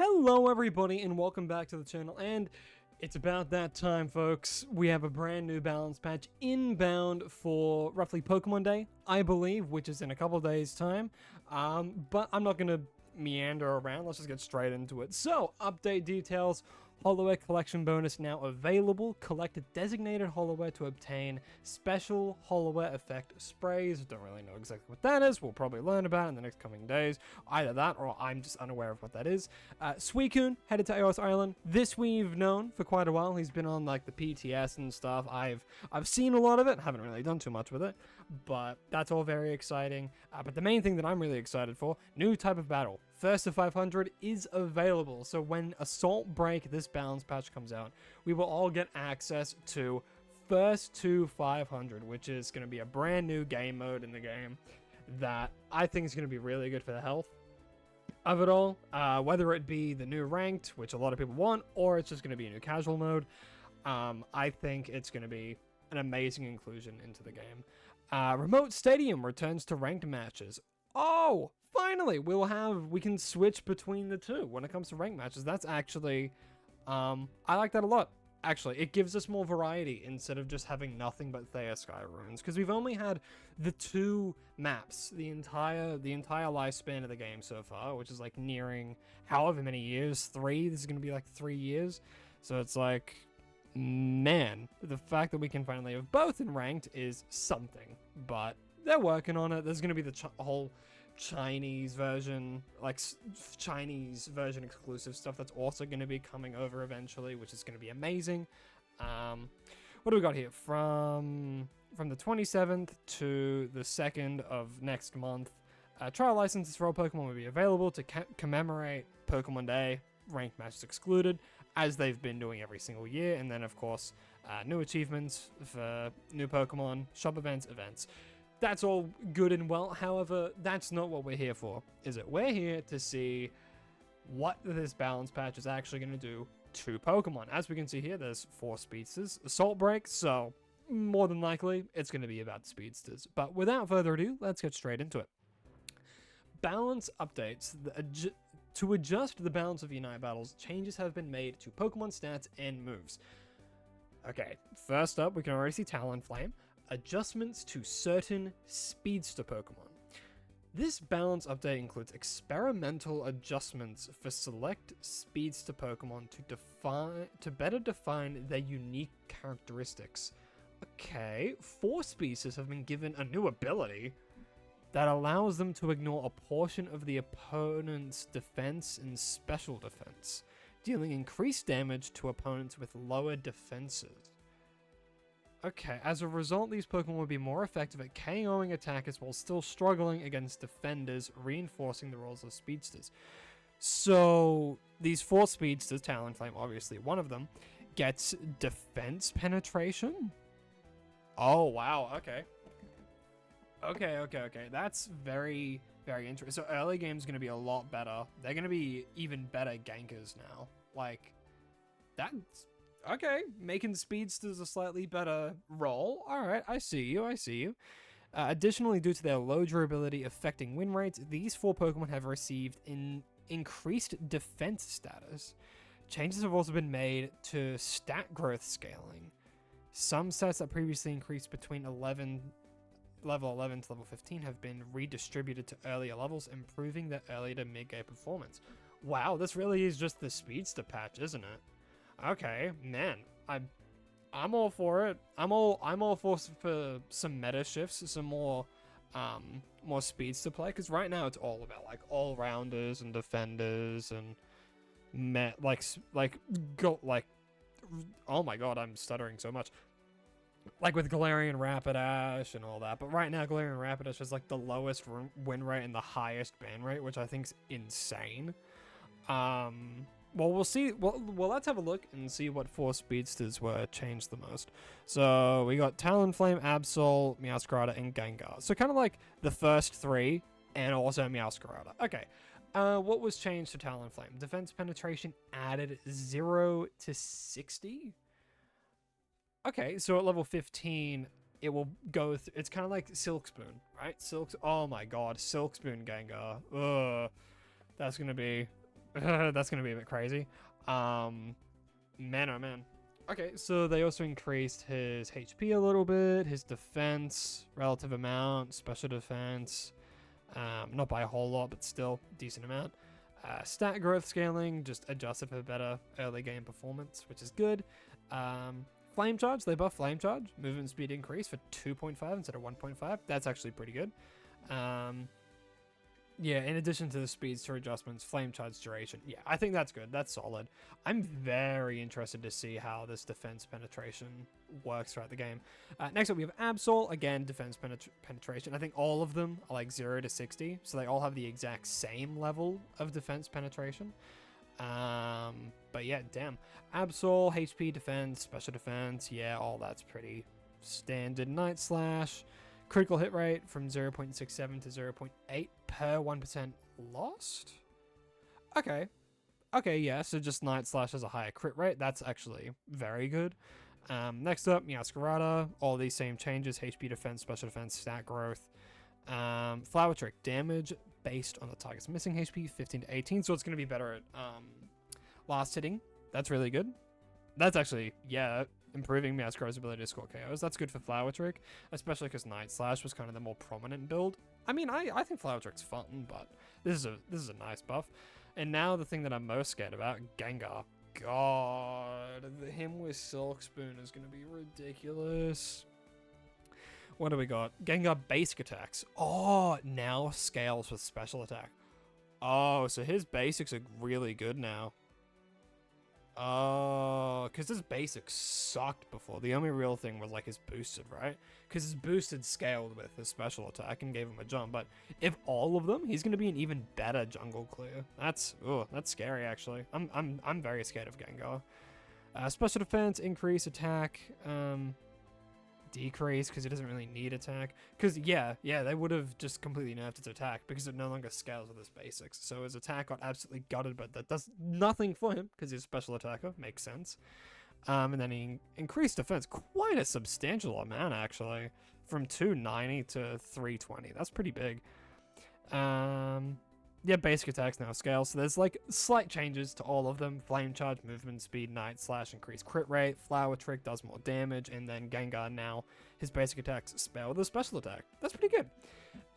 Hello everybody and welcome back to the channel, and it's about that time, folks. We have a brand new balance patch inbound for roughly Pokemon Day, I believe, which is in a couple days time. But I'm not gonna meander around, let's just get straight into it. So, update details. Holoware collection bonus now available. Collect a designated Holoware to obtain special Holoware effect sprays. Don't really know exactly what that is. We'll probably learn about it in the next coming days. Either that or I'm just unaware of what that is. Suicune headed to Eos Island. This we've known for quite a while. He's been on like the PTS and stuff. I've seen a lot of it. Haven't really done too much with it, but that's all very exciting. But the main thing that I'm really excited for, new type of battle. First to 500 is available, so when Assault Break, this balance patch, comes out, we will all get access to First to 500, which is going to be a brand new game mode in the game that I think is going to be really good for the health of it all. Whether it be the new ranked, which a lot of people want, or it's just going to be a new casual mode, I think it's going to be an amazing inclusion into the game. Remote Stadium returns to ranked matches. Oh! Finally, we can switch between the two when it comes to ranked matches. That's actually, I like that a lot. Actually, it gives us more variety instead of just having nothing but Thea Sky runes, because we've only had the two maps the entire lifespan of the game so far, which is like nearing however many years. This is gonna be like 3 years. So it's like, man, the fact that we can finally have both in ranked is something. But they're working on it. There's gonna be the whole Chinese version, like Chinese version exclusive stuff that's also going to be coming over eventually, which is going to be amazing. What do we got here? From the 27th to the 2nd of next month, trial licenses for all Pokemon will be available to commemorate Pokemon Day, ranked matches excluded, as they've been doing every single year. And then, of course, new achievements for new Pokemon, shop events. That's all good and well. However, that's not what we're here for, is it? We're here to see what this balance patch is actually going to do to Pokemon. As we can see here, there's 4 Speedsters, Assault Break, so more than likely, it's going to be about Speedsters. But without further ado, let's get straight into it. Balance updates. To adjust the balance of Unite battles, changes have been made to Pokemon stats and moves. Okay, first up, we can already see Talonflame. Adjustments to certain Speedster Pokemon. This balance update includes experimental adjustments for select Speedster Pokemon to better define their unique characteristics. Okay, 4 species have been given a new ability that allows them to ignore a portion of the opponent's defense and special defense, dealing increased damage to opponents with lower defenses. Okay, as a result, these Pokemon will be more effective at KOing attackers while still struggling against defenders, reinforcing the roles of Speedsters. So, these 4 Speedsters, Talonflame obviously one of them, gets defense penetration? Oh, wow, okay. Okay. That's very, very interesting. So, early game's going to be a lot better. They're going to be even better gankers now. Like, that's... okay, making Speedsters a slightly better role. Alright, I see you. Additionally, due to their low durability affecting win rates, these 4 Pokemon have received increased defense status. Changes have also been made to stat growth scaling. Some stats that previously increased between level 11 to level 15 have been redistributed to earlier levels, improving their early to mid-game performance. Wow, this really is just the Speedster patch, isn't it? Okay, man, I'm all for it. I'm all for some meta shifts, some more speeds to play. Because right now it's all about like all rounders and defenders and oh my god, I'm stuttering so much. Like with Galarian Rapidash and all that. But right now Galarian Rapidash has like the lowest win rate and the highest ban rate, which I think is insane. Well, we'll see. Well, let's have a look and see what 4 Speedsters were changed the most. So, we got Talonflame, Absol, Meowscarada, and Gengar. So, kind of like the first 3, and also Meowscarada. Okay. What was changed to Talonflame? Defense penetration added 0 to 60? Okay, so at level 15, it will go... it's kind of like Silkspoon, right? Oh my god, Silkspoon Gengar. Ugh. That's going to be... That's gonna be a bit crazy. Man, oh man. Okay, so they also increased his HP a little bit, his defense, relative amount, special defense. Not by a whole lot, but still decent amount. Stat growth scaling, just adjusted for better early game performance, which is good. Flame charge, they buff flame charge, movement speed increase for 2.5 instead of 1.5. That's actually pretty good. Yeah, in addition to the speedster adjustments, flame charge duration. Yeah, I think that's good. That's solid. I'm very interested to see how this defense penetration works throughout the game. Next up, we have Absol. Again, defense penetration. I think all of them are like 0 to 60, so they all have the exact same level of defense penetration. But yeah, damn. Absol, HP defense, special defense. Yeah, all that's pretty standard. Night Slash. Critical hit rate from 0.67 to 0.8 per 1% lost? Okay. Okay, yeah, so just Night Slash has a higher crit rate. That's actually very good. Next up, Meowscarada. All these same changes. HP defense, special defense, stat growth. Flower Trick damage based on the target's missing HP, 15 to 18. So it's going to be better at last hitting. That's really good. That's actually, yeah, improving Meowscarada's ability to score KOs. That's good for Flower Trick, especially because Night Slash was kind of the more prominent build. I mean, I think Flower Trick's fun, but this is a nice buff. And now the thing that I'm most scared about, Gengar. God, him with Silk Spoon is going to be ridiculous. What do we got? Gengar basic attacks. Oh, now scales with special attack. Oh, so his basics are really good now. Oh, because his basics sucked before. The only real thing was like his boosted, right? Because his boosted scaled with his special attack and gave him a jump. But if all of them, he's going to be an even better jungle clear. That's scary actually. I'm very scared of Gengar. Special defense, increase attack, decrease because it doesn't really need attack. Because yeah, they would have just completely nerfed its attack because it no longer scales with his basics. So his attack got absolutely gutted, but that does nothing for him because he's a special attacker. Makes sense. And then he increased defense quite a substantial amount actually, from 290 to 320. That's pretty big. Yeah, basic attacks now scale, so there's like slight changes to all of them. Flame Charge, movement speed, Night Slash, increased crit rate, Flower Trick does more damage, and then Gengar now, his basic attacks spell with a special attack. That's pretty good.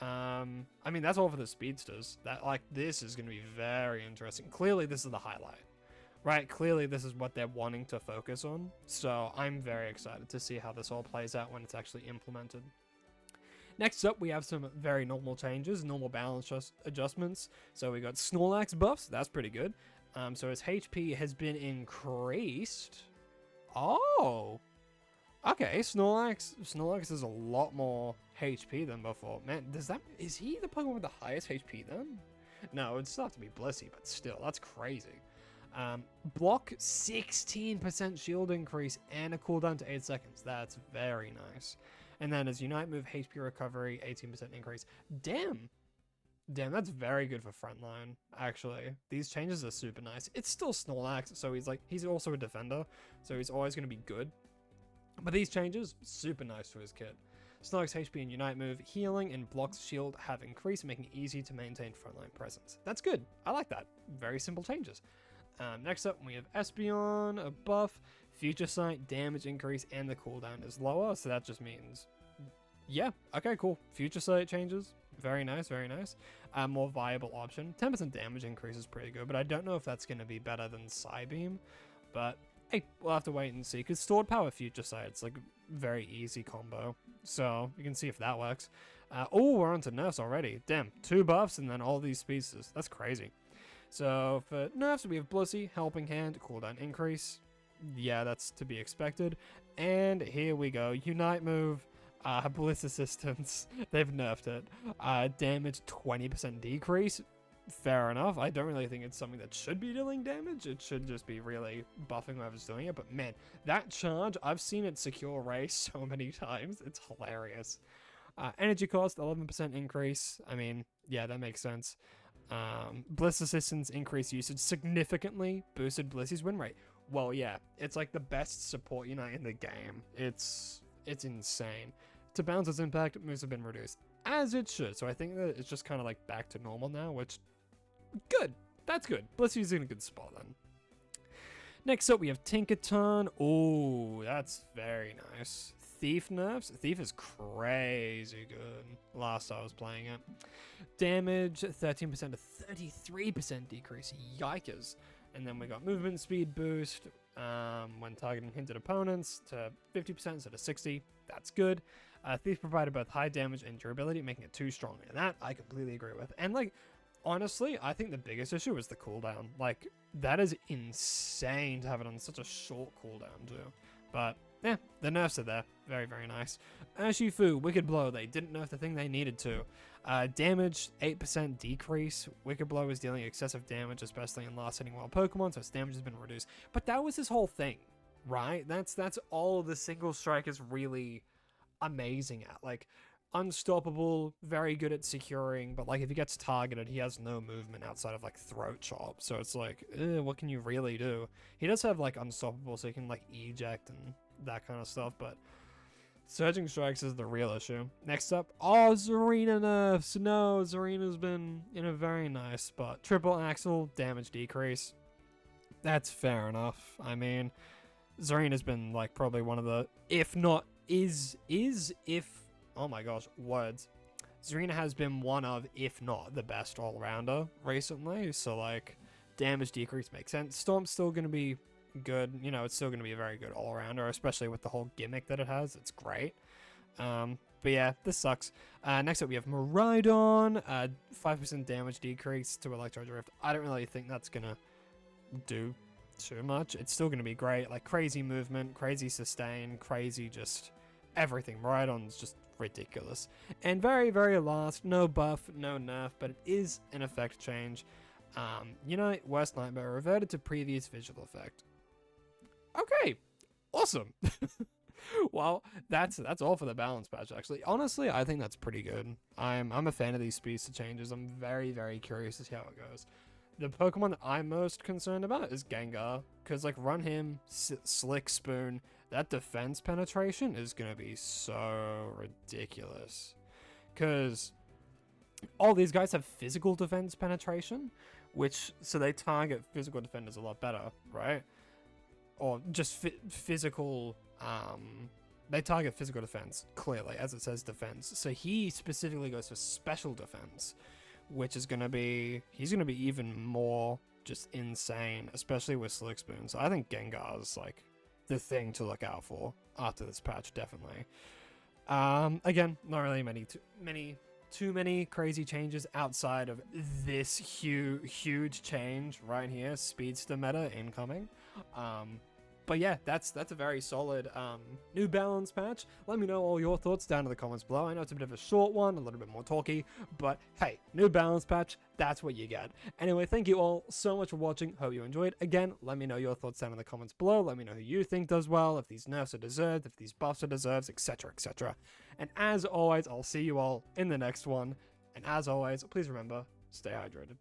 I mean, that's all for the speedsters. This is going to be very interesting. Clearly, this is the highlight, right? Clearly, this is what they're wanting to focus on, so I'm very excited to see how this all plays out when it's actually implemented. Next up, we have some very normal changes, normal balance adjustments. So we got Snorlax buffs, that's pretty good. So his HP has been increased. Oh, okay. Snorlax is a lot more HP than before. Man, is he the Pokemon with the highest HP then? No, it'd still have to be Blissey, but still, that's crazy. Block 16% shield increase and a cooldown to 8 seconds. That's very nice. And then as Unite Move, HP recovery, 18% increase. Damn, that's very good for frontline, actually. These changes are super nice. It's still Snorlax, so he's also a defender, so he's always going to be good. But these changes, super nice for his kit. Snorlax HP and Unite Move, healing and blocks shield have increased, making it easy to maintain frontline presence. That's good. I like that. Very simple changes. Next up, we have Espeon, a buff. Future Sight, damage increase, and the cooldown is lower, so that just means, yeah, okay, cool. Future Sight changes, very nice, very nice. More viable option. 10% damage increase is pretty good, but I don't know if that's going to be better than Psybeam, but hey, we'll have to wait and see, because Stored Power Future Sight, it's like very easy combo, so you can see if that works. Oh, we're on to nerfs already. Damn, 2 buffs and then all these species. That's crazy. So for nerfs, we have Blissey, Helping Hand, cooldown increase. Yeah, that's to be expected. And here we go. Unite Move, Bliss Assistance. They've nerfed it. Damage 20% decrease. Fair enough. I don't really think it's something that should be dealing damage. It should just be really buffing whoever's doing it. But man, that charge, I've seen it secure race so many times. It's hilarious. Energy cost, 11% increase. I mean, yeah, that makes sense. Bliss Assistance increased usage significantly, boosted Blissey's win rate. Well, yeah, it's like the best support unite in the game. It's insane. To balance its impact, moves have been reduced, as it should. So I think that it's just kind of like back to normal now, which good. that's good. Blissey's in a good spot then. Next up, we have Tinkaton. Oh, that's very nice. Thief nerfs. Thief is crazy good. Last I was playing it. Damage, 13% to 33% decrease. Yikers. And then we got movement speed boost when targeting hinted opponents to 50% instead of 60. That's good. Thief provided both high damage and durability, making it too strong. And that I completely agree with. And like, honestly, I think the biggest issue is the cooldown. Like, that is insane to have it on such a short cooldown too. But yeah, the nerfs are there. Very, very nice. Urshifu, Wicked Blow. They didn't nerf the thing they needed to. Damage, 8% decrease. Wicked Blow is dealing excessive damage, especially in last hitting wild Pokemon, so its damage has been reduced. But that was his whole thing, right? That's all the single strike is really amazing at. Like, unstoppable, very good at securing, but like if he gets targeted, he has no movement outside of like throat chop. So it's like, what can you really do? He does have like unstoppable, so he can like eject and that kind of stuff, but surging strikes is the real issue. Next up, Zarina nerfs. No, Zarina's been in a very nice spot. Triple Axle, damage decrease. That's fair enough. I mean, Zarina's been like probably one of the, if not, oh my gosh, words. Zarina has been one of, if not, the best all-rounder recently. So, like, damage decrease makes sense. Stomp's still going to be good. You know, it's still going to be a very good all-rounder, especially with the whole gimmick that it has. It's great. But yeah, this sucks. Next up, we have Miraidon. 5% damage decrease to Electro Drift. I don't really think that's going to do too much. It's still going to be great. Like, crazy movement, crazy sustain, crazy just everything. Miraidon's just ridiculous. And very, very last, no buff, no nerf, but it is an effect change. You know, Worst Nightmare reverted to previous visual effect. Okay, awesome. Well, that's all for the balance patch, actually. Honestly, I think that's pretty good. I'm a fan of these speedster changes. I'm very, very curious to see how it goes. The Pokemon that I'm most concerned about is Gengar, because like Run Him, Slick Spoon, that defense penetration is going to be so ridiculous. Because all these guys have physical defense penetration, so they target physical defenders a lot better, right? Or just physical, they target physical defense, clearly, as it says defense. So he specifically goes for special defense, which is going to be, he's going to be even more just insane, especially with Slick Spoon. So I think Gengar is like the thing to look out for after this patch, definitely. Again, not really too many crazy changes outside of this huge change right here, Speedster meta incoming. But yeah, that's a very solid New Balance patch. Let me know all your thoughts down in the comments below. I know it's a bit of a short one, a little bit more talky, but hey, New Balance patch, that's what you get. Anyway, thank you all so much for watching. Hope you enjoyed. Again, let me know your thoughts down in the comments below. Let me know who you think does well, if these nerfs are deserved, if these buffs are deserved, etc, etc. And as always, I'll see you all in the next one. And as always, please remember, stay hydrated.